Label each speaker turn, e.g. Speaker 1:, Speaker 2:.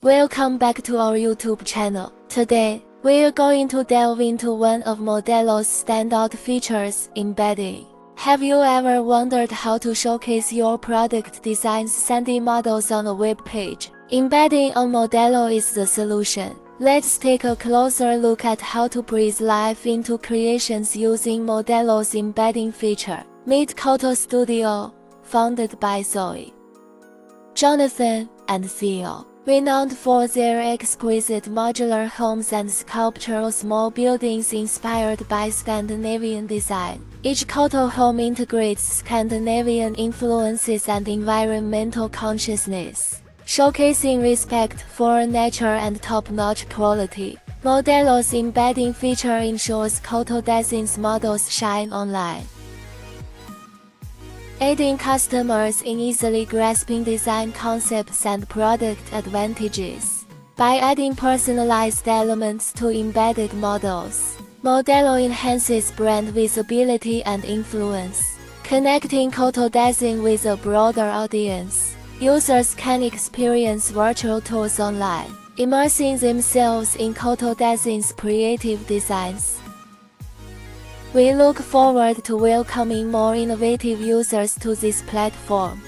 Speaker 1: Welcome back to our YouTube channel. Today, we are going to delve into one of Modelo's standout features, embedding. Have you ever wondered how to showcase your product designs 3D models on a web page? Embedding on Modelo is the solution. Let's take a closer look at how to breathe life into creations using Modelo's embedding feature. Meet Koto Studio, founded by Zoe, Jonathan, and Theo. Renowned for their exquisite modular homes and sculptural small buildings inspired by Scandinavian design. Each Koto home integrates Scandinavian influences and environmental consciousness, showcasing respect for nature and top-notch quality. Modelo's embedding feature ensures Koto Designs models shine online, aiding customers in easily grasping design concepts and product advantages. By adding personalized elements to embedded models, Modelo enhances brand visibility and influence, connecting Koto Design with a broader audience. Users can experience virtual tours online, immersing themselves in Koto Design's creative designs. We look forward to welcoming more innovative users to this platform.